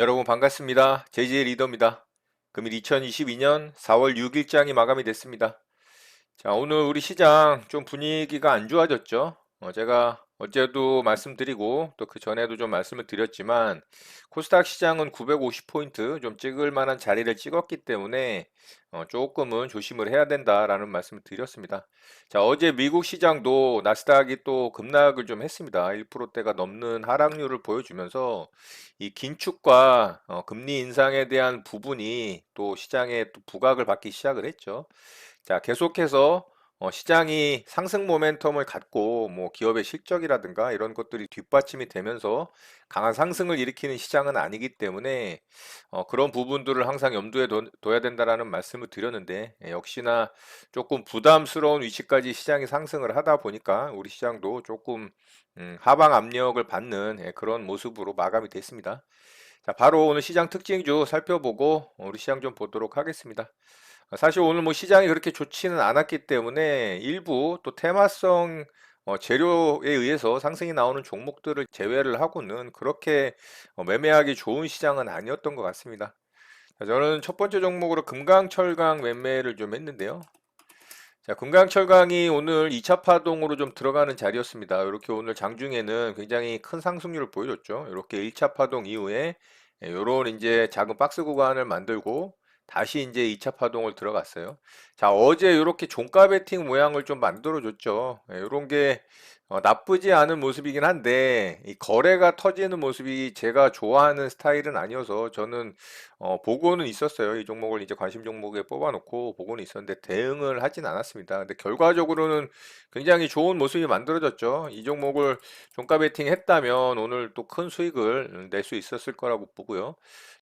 여러분 반갑습니다. JJ 리더입니다. 금일 2022년 4월 6일장이 마감이 됐습니다. 자, 오늘 우리 시장 좀 분위기가 안 좋아졌죠? 제가 어제도 말씀드리고 또 그 전에도 좀 말씀을 드렸지만 코스닥 시장은 950포인트 좀 찍을 만한 자리를 찍었기 때문에 조금은 조심을 해야 된다라는 말씀을 드렸습니다. 자, 어제 미국 시장도 나스닥이 또 급락을 좀 했습니다. 1%대가 넘는 하락률을 보여주면서 이 긴축과 금리 인상에 대한 부분이 또 시장에 또 부각을 받기 시작을 했죠. 자, 계속해서 시장이 상승 모멘텀을 갖고 뭐 기업의 실적이라든가 이런 것들이 뒷받침이 되면서 강한 상승을 일으키는 시장은 아니기 때문에 그런 부분들을 항상 염두에 둬야 된다라는 말씀을 드렸는데 역시나 조금 부담스러운 위치까지 시장이 상승을 하다 보니까 우리 시장도 조금 하방 압력을 받는 그런 모습으로 마감이 됐습니다. 자, 바로 오늘 시장 특징주 살펴보고 우리 시장 좀 보도록 하겠습니다. 사실 오늘 뭐 시장이 그렇게 좋지는 않았기 때문에 일부 또 테마성 재료에 의해서 상승이 나오는 종목들을 제외를 하고는 그렇게 매매하기 좋은 시장은 아니었던 것 같습니다. 자, 저는 첫 번째 종목으로 금강철강 매매를 좀 했는데요. 자, 금강철강이 오늘 2차 파동으로 좀 들어가는 자리였습니다. 이렇게 오늘 장중에는 굉장히 큰 상승률을 보여줬죠. 이렇게 1차 파동 이후에 이런 이제 작은 박스 구간을 만들고 다시 이제 2차 파동을 들어갔어요. 자, 어제 이렇게 종가 베팅 모양을 좀 만들어줬죠. 이런 게 나쁘지 않은 모습이긴 한데 이 거래가 터지는 모습이 제가 좋아하는 스타일은 아니어서 저는 보고는 있었어요. 이 종목을 이제 관심 종목에 뽑아놓고 보고는 있었는데 대응을 하진 않았습니다. 근데 결과적으로는 굉장히 좋은 모습이 만들어졌죠. 이 종목을 종가 베팅 했다면 오늘 또 큰 수익을 낼 수 있었을 거라고 보고요.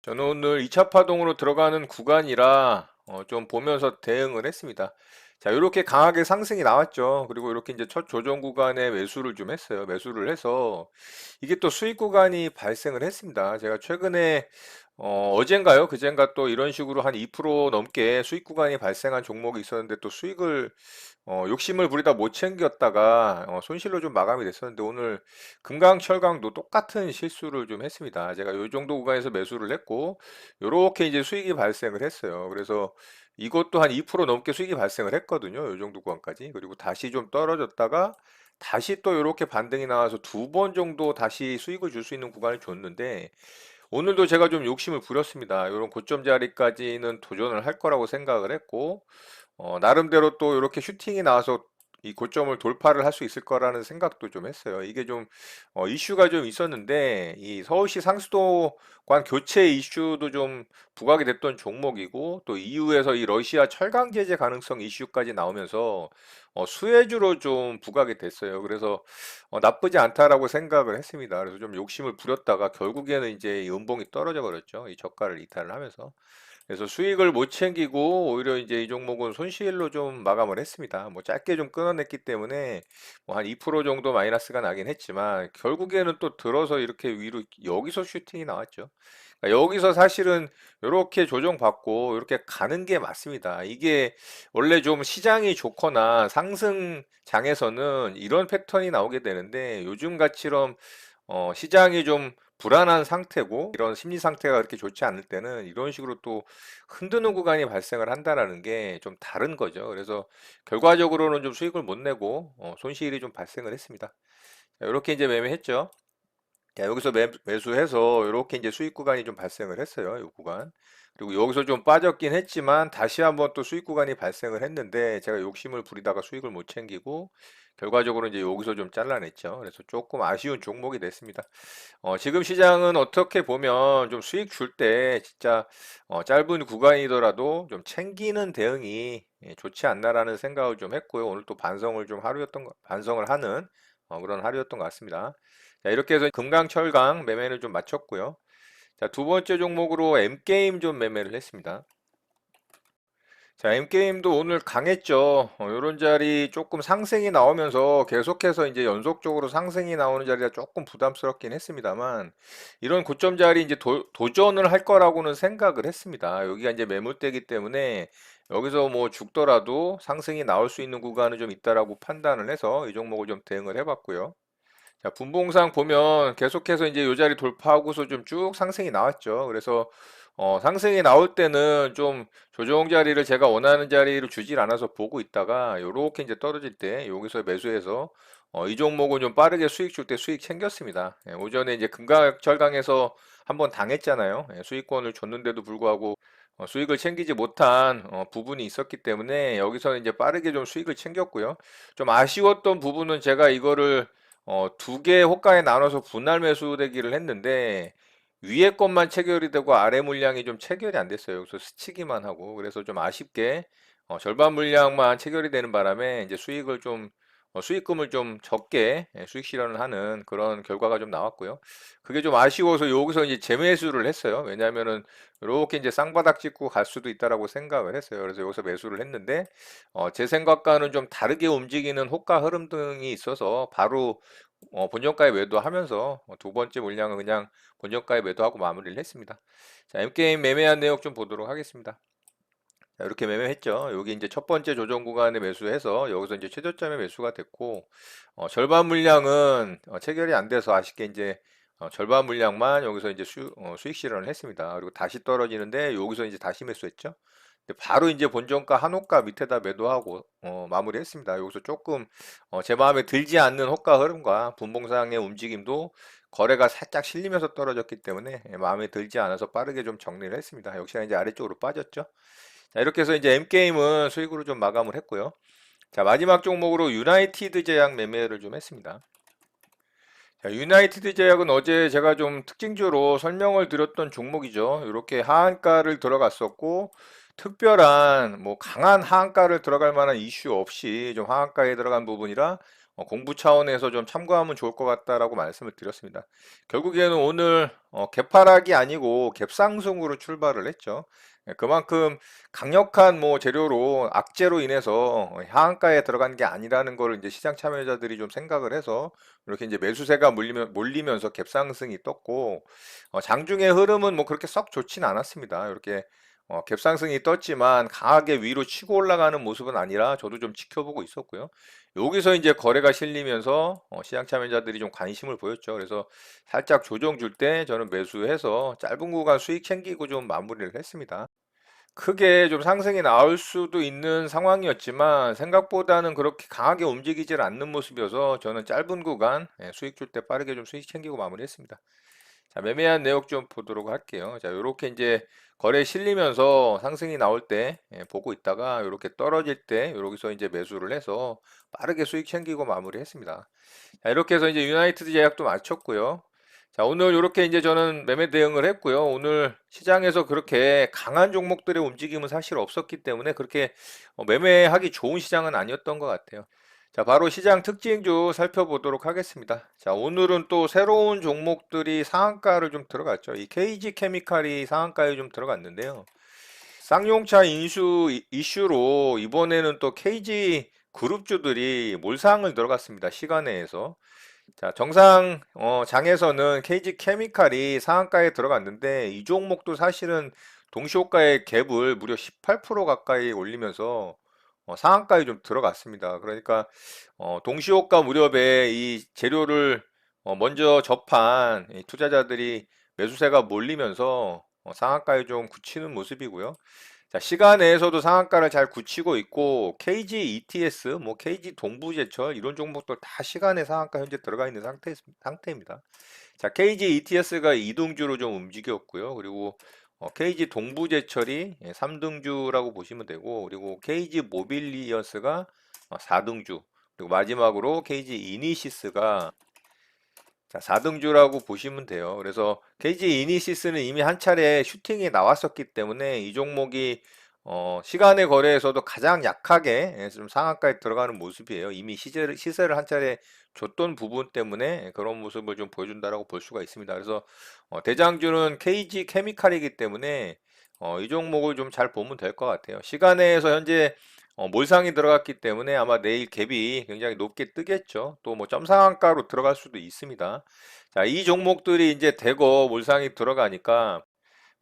저는 오늘 2차 파동으로 들어가는 구간이라 좀 보면서 대응을 했습니다. 자, 이렇게 강하게 상승이 나왔죠. 그리고 이렇게 이제 첫 조정 구간에 매수를 좀 했어요. 매수를 해서 이게 또 수익 구간이 발생을 했습니다. 제가 최근에 어젠가요? 그젠가 또 이런 식으로 한 2% 넘게 수익 구간이 발생한 종목이 있었는데 또 수익을 욕심을 부리다 못 챙겼다가 손실로 좀 마감이 됐었는데 오늘 금강철강도 똑같은 실수를 좀 했습니다. 제가 이 정도 구간에서 매수를 했고 요렇게 이제 수익이 발생을 했어요. 그래서 이것도 한 2% 넘게 수익이 발생을 했거든요. 이 정도 구간까지. 그리고 다시 좀 떨어졌다가 다시 또 이렇게 반등이 나와서 두 번 정도 다시 수익을 줄 수 있는 구간을 줬는데 오늘도 제가 좀 욕심을 부렸습니다. 이런 고점 자리까지는 도전을 할 거라고 생각을 했고 나름대로 또 이렇게 슈팅이 나와서 이 고점을 돌파를 할 수 있을 거라는 생각도 좀 했어요. 이게 좀 이슈가 좀 있었는데 이 서울시 상수도관 교체 이슈도 좀 부각이 됐던 종목이고 또 이후에서 이 러시아 철강 제재 가능성 이슈까지 나오면서 수혜주로 좀 부각이 됐어요. 그래서 나쁘지 않다라고 생각을 했습니다. 그래서 좀 욕심을 부렸다가 결국에는 이제 이 음봉이 떨어져 버렸죠. 이 저가를 이탈을 하면서. 그래서 수익을 못 챙기고 오히려 이제 이 종목은 손실로 좀 마감을 했습니다. 뭐 짧게 좀 끊어냈기 때문에 뭐 한 2% 정도 마이너스가 나긴 했지만 결국에는 또 들어서 이렇게 위로 여기서 슈팅이 나왔죠. 그러니까 여기서 사실은 이렇게 조정받고 이렇게 가는 게 맞습니다. 이게 원래 좀 시장이 좋거나 상승장에서는 이런 패턴이 나오게 되는데 요즘 같이럼 시장이 좀 불안한 상태고 이런 심리 상태가 그렇게 좋지 않을 때는 이런 식으로 또 흔드는 구간이 발생을 한다라는 게 좀 다른 거죠. 그래서 결과적으로는 좀 수익을 못 내고 손실이 좀 발생을 했습니다. 자, 이렇게 이제 매매했죠. 자, 여기서 매수해서 이렇게 이제 수익 구간이 좀 발생을 했어요. 이 구간. 그리고 여기서 좀 빠졌긴 했지만 다시 한번 또 수익 구간이 발생을 했는데 제가 욕심을 부리다가 수익을 못 챙기고 결과적으로 이제 여기서 좀 잘라냈죠. 그래서 조금 아쉬운 종목이 됐습니다. 지금 시장은 어떻게 보면 좀 수익 줄 때 진짜 짧은 구간이더라도 좀 챙기는 대응이 좋지 않나라는 생각을 좀 했고요. 오늘 또 반성을 하는 그런 하루였던 것 같습니다. 자, 이렇게 해서 금강철강 매매를 좀 마쳤고요. 자, 두 번째 종목으로 M게임 좀 매매를 했습니다. 자, M게임도 오늘 강했죠. 요런 자리 조금 상승이 나오면서 계속해서 이제 연속적으로 상승이 나오는 자리가 조금 부담스럽긴 했습니다만, 이런 고점 자리 이제 도전을 할 거라고는 생각을 했습니다. 여기가 이제 매물대기 때문에 여기서 뭐 죽더라도 상승이 나올 수 있는 구간은 좀 있다라고 판단을 해서 이 종목을 좀 대응을 해봤고요. 자, 분봉상 보면 계속해서 이제 요 자리 돌파하고서 좀 쭉 상승이 나왔죠. 그래서 상승이 나올 때는 좀 조정 자리를 제가 원하는 자리를 주질 않아서 보고 있다가 요렇게 이제 떨어질 때 여기서 매수해서 이 종목은 좀 빠르게 수익 줄 때 수익 챙겼습니다. 예, 오전에 이제 금강철강에서 한번 당했잖아요. 예, 수익권을 줬는데도 불구하고 수익을 챙기지 못한 부분이 있었기 때문에 여기서는 이제 빠르게 좀 수익을 챙겼고요. 좀 아쉬웠던 부분은 제가 이거를 두 개 호가에 나눠서 분할 매수되기를 했는데 위에 것만 체결이 되고 아래 물량이 좀 체결이 안 됐어요. 그래서 스치기만 하고 그래서 좀 아쉽게 절반 물량만 체결이 되는 바람에 이제 수익을 좀 수익금을 좀 적게 수익 실현을 하는 그런 결과가 좀 나왔고요. 그게 좀 아쉬워서 여기서 이제 재매수를 했어요. 왜냐하면은 이렇게 이제 쌍바닥 찍고 갈 수도 있다라고 생각을 했어요. 그래서 여기서 매수를 했는데 제 생각과는 좀 다르게 움직이는 호가 흐름 등이 있어서 바로 본전가에 매도하면서 두 번째 물량은 그냥 본전가에 매도하고 마무리를 했습니다. 자, M게임 매매한 내역 좀 보도록 하겠습니다. 자, 이렇게 매매했죠. 여기 이제 첫 번째 조정 구간에 매수해서 여기서 이제 최저점에 매수가 됐고, 절반 물량은 체결이 안 돼서 아쉽게 이제 절반 물량만 여기서 이제 수익 실현을 했습니다. 그리고 다시 떨어지는데 여기서 이제 다시 매수했죠. 근데 바로 이제 본전가 한호가 밑에다 매도하고 마무리했습니다. 여기서 조금 제 마음에 들지 않는 호가 흐름과 분봉상의 움직임도 거래가 살짝 실리면서 떨어졌기 때문에 마음에 들지 않아서 빠르게 좀 정리를 했습니다. 역시나 이제 아래쪽으로 빠졌죠. 자, 이렇게 해서 이제 M게임은 수익으로 좀 마감을 했고요. 자, 마지막 종목으로 유나이티드 제약 매매를 좀 했습니다. 자, 유나이티드 제약은 어제 제가 좀 특징주로 설명을 드렸던 종목이죠. 이렇게 하한가를 들어갔었고, 특별한, 뭐, 강한 하한가를 들어갈 만한 이슈 없이 좀 하한가에 들어간 부분이라 공부 차원에서 좀 참고하면 좋을 것 같다라고 말씀을 드렸습니다. 결국에는 오늘 개파락이 아니고 갭상승으로 출발을 했죠. 예, 그만큼 강력한 뭐 재료로 악재로 인해서 하한가에 들어간 게 아니라는 걸 이제 시장 참여자들이 좀 생각을 해서 이렇게 이제 매수세가 몰리면서 갭상승이 떴고 장중의 흐름은 뭐 그렇게 썩 좋진 않았습니다. 이렇게 갭상승이 떴지만 강하게 위로 치고 올라가는 모습은 아니라 저도 좀 지켜보고 있었고요. 여기서 이제 거래가 실리면서 시장 참여자들이 좀 관심을 보였죠. 그래서 살짝 조정 줄 때 저는 매수해서 짧은 구간 수익 챙기고 좀 마무리를 했습니다. 크게 좀 상승이 나올 수도 있는 상황이었지만 생각보다는 그렇게 강하게 움직이질 않는 모습이어서 저는 짧은 구간 수익 줄 때 빠르게 좀 수익 챙기고 마무리했습니다. 자, 매매한 내역 좀 보도록 할게요. 자, 요렇게 이제 거래 실리면서 상승이 나올 때 보고 있다가 요렇게 떨어질 때 여기서 이제 매수를 해서 빠르게 수익 챙기고 마무리했습니다. 자, 이렇게 해서 이제 유나이티드 제약도 마쳤고요. 자, 오늘 이렇게 이제 저는 매매 대응을 했고요. 오늘 시장에서 그렇게 강한 종목들의 움직임은 사실 없었기 때문에 그렇게 매매하기 좋은 시장은 아니었던 것 같아요. 자, 바로 시장 특징주 살펴보도록 하겠습니다. 자, 오늘은 또 새로운 종목들이 상한가를 좀 들어갔죠. 이 KG 케미칼이 상한가에 좀 들어갔는데요. 쌍용차 인수 이슈로 이번에는 또 KG 그룹주들이 몰상을 들어갔습니다. 시간외에서. 자, 정상 장에서는 KG 케미칼이 상한가에 들어갔는데 이 종목도 사실은 동시호가의 갭을 무려 18% 가까이 올리면서 상한가에 좀 들어갔습니다. 그러니까 동시호가 무렵에 이 재료를 먼저 접한 이 투자자들이 매수세가 몰리면서 상한가에 좀 굳히는 모습이고요. 자, 시간 내에서도 상한가를 잘 굳히고 있고 KG ETS, 뭐 KG 동부제철 이런 종목들 다 시간에 상한가 현재 들어가 있는 상태입니다. 자, KG ETS가 2등주로 좀 움직였고요. 그리고 KG 동부제철이 3등주라고 보시면 되고 그리고 KG 모빌리언스가 4등주 그리고 마지막으로 KG 이니시스가 자, 4등주라고 보시면 돼요. 그래서 KG 이니시스는 이미 한 차례 슈팅이 나왔었기 때문에 이 종목이 시간의 거래에서도 가장 약하게 좀 상한가에 들어가는 모습이에요. 이미 시세를 한 차례 줬던 부분 때문에 그런 모습을 좀 보여준다라고 볼 수가 있습니다. 그래서 대장주는 KG 케미칼이기 때문에 이 종목을 좀 잘 보면 될 것 같아요. 시간에서 현재 몰상이 들어갔기 때문에 아마 내일 갭이 굉장히 높게 뜨겠죠. 또 뭐 점상한가로 들어갈 수도 있습니다. 자, 이 종목들이 이제 대거 몰상이 들어가니까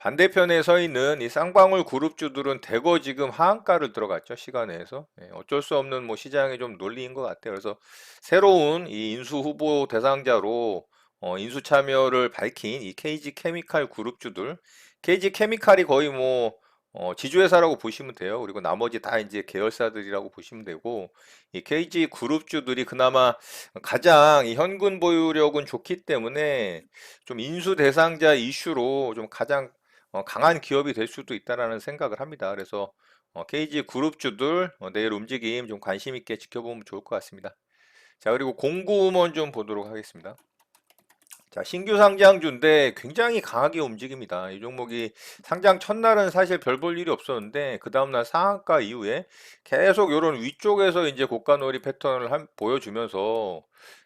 반대편에 서 있는 이 쌍방울 그룹주들은 대거 지금 하한가를 들어갔죠. 시간에서. 예, 어쩔 수 없는 뭐 시장의 좀 논리인 것 같아요. 그래서 새로운 이 인수 후보 대상자로 인수 참여를 밝힌 이 KG 케미칼 그룹주들, KG 케미칼이 거의 뭐 지주회사라고 보시면 돼요. 그리고 나머지 다 이제 계열사들이라고 보시면 되고, 이 KG 그룹주들이 그나마 가장 이 현금 보유력은 좋기 때문에 좀 인수 대상자 이슈로 좀 가장 강한 기업이 될 수도 있다라는 생각을 합니다. 그래서 KG 그룹주들 내일 움직임 좀 관심 있게 지켜보면 좋을 것 같습니다. 자, 그리고 공구음원 좀 보도록 하겠습니다. 자, 신규 상장주인데 굉장히 강하게 움직입니다. 이 종목이 상장 첫날은 사실 별 볼 일이 없었는데 그 다음날 상한가 이후에 계속 이런 위쪽에서 이제 고가놀이 패턴을 보여주면서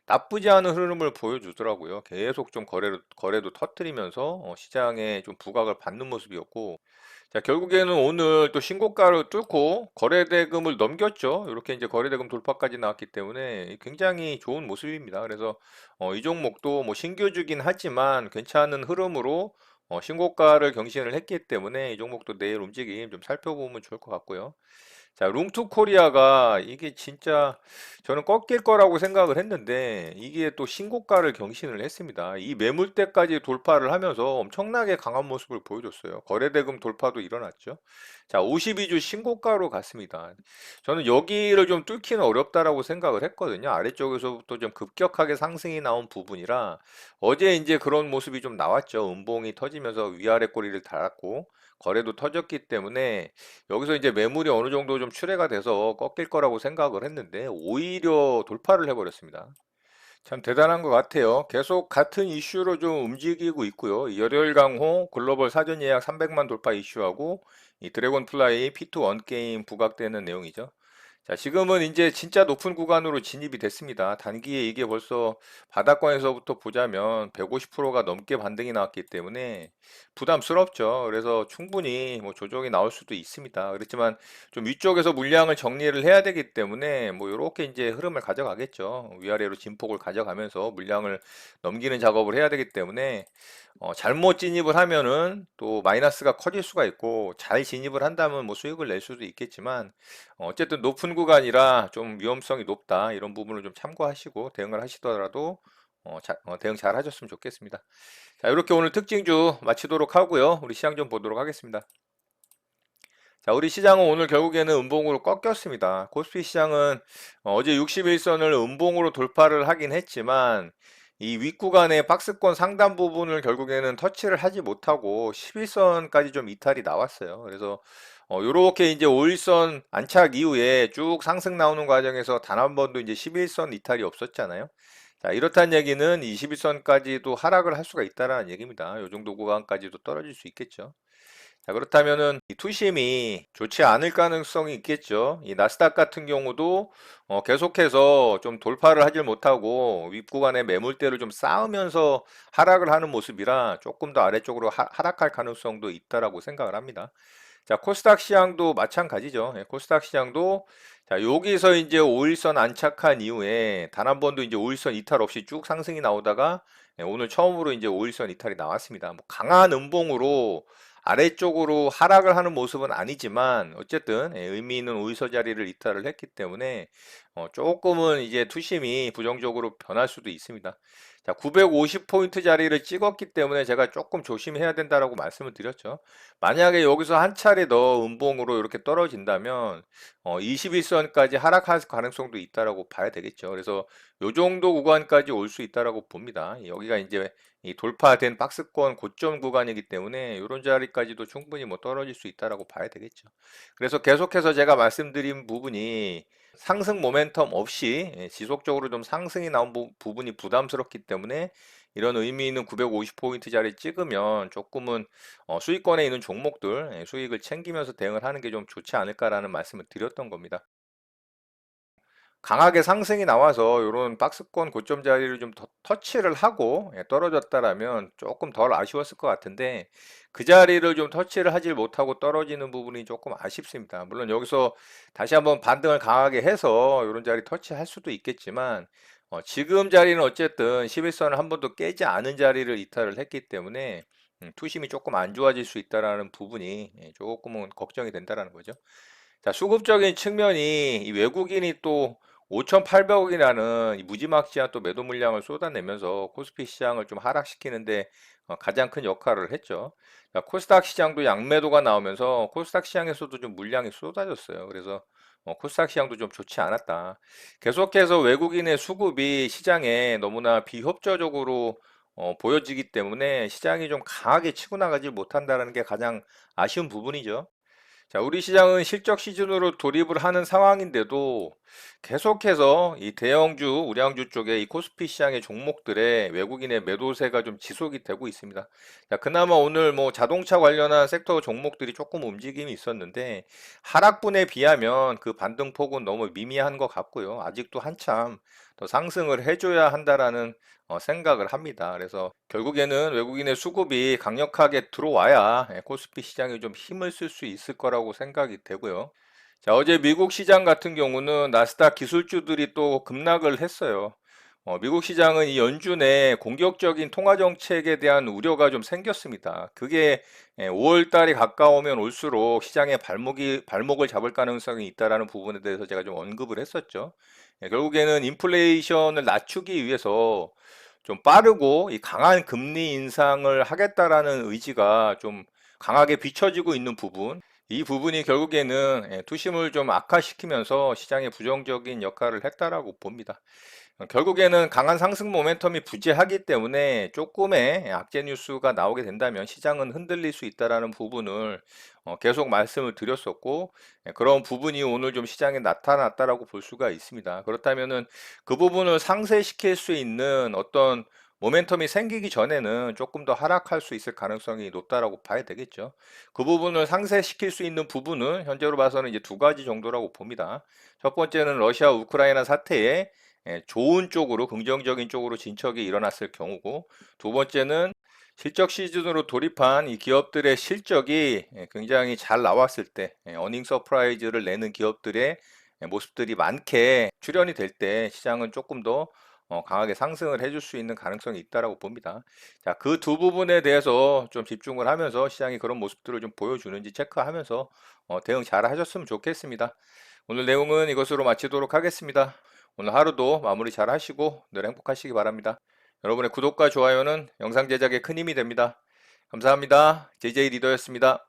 나쁘지 않은 흐름을 보여주더라고요. 계속 좀 거래도 터뜨리면서 시장에 좀 부각을 받는 모습이었고, 자, 결국에는 오늘 또 신고가를 뚫고 거래대금을 넘겼죠. 이렇게 이제 거래대금 돌파까지 나왔기 때문에 굉장히 좋은 모습입니다. 그래서 이 종목도 뭐 신규주긴 하지만 괜찮은 흐름으로 신고가를 경신을 했기 때문에 이 종목도 내일 움직임 좀 살펴보면 좋을 것 같고요. 자, 룽투 코리아가 이게 진짜 저는 꺾일 거라고 생각을 했는데 이게 또 신고가를 경신을 했습니다. 이 매물대까지 돌파를 하면서 엄청나게 강한 모습을 보여줬어요. 거래대금 돌파도 일어났죠. 자, 52주 신고가로 갔습니다. 저는 여기를 좀 뚫기는 어렵다라고 생각을 했거든요. 아래쪽에서부터 좀 급격하게 상승이 나온 부분이라 어제 이제 그런 모습이 좀 나왔죠. 음봉이 터지면서 위아래 꼬리를 달았고 거래도 터졌기 때문에 여기서 이제 매물이 어느 정도 좀 출회가 돼서 꺾일 거라고 생각을 했는데 오히려 돌파를 해버렸습니다. 참 대단한 것 같아요. 계속 같은 이슈로 좀 움직이고 있고요. 이 열혈 강호 글로벌 사전 예약 300만 돌파 이슈하고 이 드래곤 플라이 P2 원게임 부각되는 내용이죠. 자, 지금은 이제 진짜 높은 구간으로 진입이 됐습니다. 단기에 이게 벌써 바닥권에서부터 보자면 150%가 넘게 반등이 나왔기 때문에 부담스럽죠. 그래서 충분히 뭐 조정이 나올 수도 있습니다. 그렇지만 좀 위쪽에서 물량을 정리를 해야 되기 때문에 뭐 이렇게 이제 흐름을 가져가겠죠. 위아래로 진폭을 가져가면서 물량을 넘기는 작업을 해야 되기 때문에 잘못 진입을 하면은 또 마이너스가 커질 수가 있고 잘 진입을 한다면 뭐 수익을 낼 수도 있겠지만 어쨌든 높은 구간이라 좀 위험성이 높다 이런 부분을 좀 참고하시고 대응을 하시더라도 대응 잘 하셨으면 좋겠습니다. 자, 이렇게 오늘 특징주 마치도록 하고요. 우리 시장 좀 보도록 하겠습니다. 자, 우리 시장은 오늘 결국에는 음봉으로 꺾였습니다. 코스피 시장은 어제 61선을 음봉으로 돌파를 하긴 했지만 이 윗구간의 박스권 상단 부분을 결국에는 터치를 하지 못하고 11선까지 좀 이탈이 나왔어요. 그래서 요렇게 이제 5일선 안착 이후에 쭉 상승 나오는 과정에서 단 한 번도 이제 11선 이탈이 없었잖아요. 자, 이렇다는 얘기는 21선까지도 하락을 할 수가 있다라는 얘기입니다. 요 정도 구간까지도 떨어질 수 있겠죠. 자, 그렇다면은 이 투심이 좋지 않을 가능성이 있겠죠. 이 나스닥 같은 경우도 계속해서 좀 돌파를 하질 못하고 윗구간의 매물대를 좀 쌓으면서 하락을 하는 모습이라 조금 더 아래쪽으로 하락할 가능성도 있다라고 생각을 합니다. 자, 코스닥 시장도 마찬가지죠. 예, 코스닥 시장도 자, 여기서 이제 5일선 안착한 이후에 단 한 번도 이제 5일선 이탈 없이 쭉 상승이 나오다가 오늘 처음으로 이제 5일선 이탈이 나왔습니다. 뭐 강한 음봉으로 아래쪽으로 하락을 하는 모습은 아니지만 어쨌든 의미 있는 5일선 자리를 이탈을 했기 때문에 조금은 이제 투심이 부정적으로 변할 수도 있습니다. 자, 950포인트 자리를 찍었기 때문에 제가 조금 조심해야 된다라고 말씀을 드렸죠. 만약에 여기서 한 차례 더 음봉으로 이렇게 떨어진다면 21선까지 하락할 가능성도 있다라고 봐야 되겠죠. 그래서 요 정도 구간까지 올 수 있다라고 봅니다. 여기가 이제 이 돌파된 박스권 고점 구간이기 때문에 이런 자리까지도 충분히 뭐 떨어질 수 있다라고 봐야 되겠죠. 그래서 계속해서 제가 말씀드린 부분이 상승 모멘텀 없이 지속적으로 좀 상승이 나온 부분이 부담스럽기 때문에 이런 의미 있는 950포인트 자리 찍으면 조금은 수익권에 있는 종목들 수익을 챙기면서 대응을 하는 게 좀 좋지 않을까라는 말씀을 드렸던 겁니다. 강하게 상승이 나와서 이런 박스권 고점 자리를 좀 터치를 하고 떨어졌다라면 조금 덜 아쉬웠을 것 같은데 그 자리를 좀 터치를 하질 못하고 떨어지는 부분이 조금 아쉽습니다. 물론 여기서 다시 한번 반등을 강하게 해서 이런 자리 터치할 수도 있겠지만 지금 자리는 어쨌든 11선을 한 번도 깨지 않은 자리를 이탈을 했기 때문에 투심이 조금 안 좋아질 수 있다라는 부분이 조금은 걱정이 된다라는 거죠. 자, 수급적인 측면이 이 외국인이 또 5,800억이라는 무지막지한 또 매도 물량을 쏟아내면서 코스피 시장을 좀 하락시키는데 가장 큰 역할을 했죠. 자, 코스닥 시장도 양매도가 나오면서 코스닥 시장에서도 좀 물량이 쏟아졌어요. 그래서 코스닥 시장도 좀 좋지 않았다. 계속해서 외국인의 수급이 시장에 너무나 비협조적으로 보여지기 때문에 시장이 좀 강하게 치고 나가지 못한다는 게 가장 아쉬운 부분이죠. 자, 우리 시장은 실적 시즌으로 돌입을 하는 상황인데도 계속해서 이 대형주, 우량주 쪽에 이 코스피 시장의 종목들의 외국인의 매도세가 좀 지속이 되고 있습니다. 자, 그나마 오늘 뭐 자동차 관련한 섹터 종목들이 조금 움직임이 있었는데 하락분에 비하면 그 반등폭은 너무 미미한 것 같고요. 아직도 한참 더 상승을 해줘야 한다라는 생각을 합니다. 그래서 결국에는 외국인의 수급이 강력하게 들어와야 코스피 시장이 좀 힘을 쓸 수 있을 거라고 생각이 되고요. 자, 어제 미국 시장 같은 경우는 나스닥 기술주들이 또 급락을 했어요. 미국 시장은 이 연준의 공격적인 통화 정책에 대한 우려가 좀 생겼습니다. 그게 5월 달이 가까우면 올수록 시장의 발목을 잡을 가능성이 있다라는 부분에 대해서 제가 좀 언급을 했었죠. 결국에는 인플레이션을 낮추기 위해서 좀 빠르고 이 강한 금리 인상을 하겠다라는 의지가 좀 강하게 비춰지고 있는 부분, 이 부분이 결국에는 투심을 좀 악화시키면서 시장에 부정적인 역할을 했다라고 봅니다. 결국에는 강한 상승 모멘텀이 부재하기 때문에 조금의 악재 뉴스가 나오게 된다면 시장은 흔들릴 수 있다라는 부분을 계속 말씀을 드렸었고, 그런 부분이 오늘 좀 시장에 나타났다라고 볼 수가 있습니다. 그렇다면은 그 부분을 상쇄시킬 수 있는 어떤 모멘텀이 생기기 전에는 조금 더 하락할 수 있을 가능성이 높다라고 봐야 되겠죠. 그 부분을 상쇄시킬 수 있는 부분은 현재로 봐서는 이제 두 가지 정도라고 봅니다. 첫 번째는 러시아 우크라이나 사태에 좋은 쪽으로 긍정적인 쪽으로 진척이 일어났을 경우고, 두 번째는 실적 시즌으로 돌입한 이 기업들의 실적이 굉장히 잘 나왔을 때 어닝 서프라이즈를 내는 기업들의 모습들이 많게 출현이 될 때 시장은 조금 더 강하게 상승을 해줄 수 있는 가능성이 있다라고 봅니다. 자, 그 두 부분에 대해서 좀 집중을 하면서 시장이 그런 모습들을 좀 보여주는지 체크하면서 대응 잘 하셨으면 좋겠습니다. 오늘 내용은 이것으로 마치도록 하겠습니다. 오늘 하루도 마무리 잘 하시고 늘 행복하시기 바랍니다. 여러분의 구독과 좋아요는 영상 제작에 큰 힘이 됩니다. 감사합니다. JJ 리더였습니다.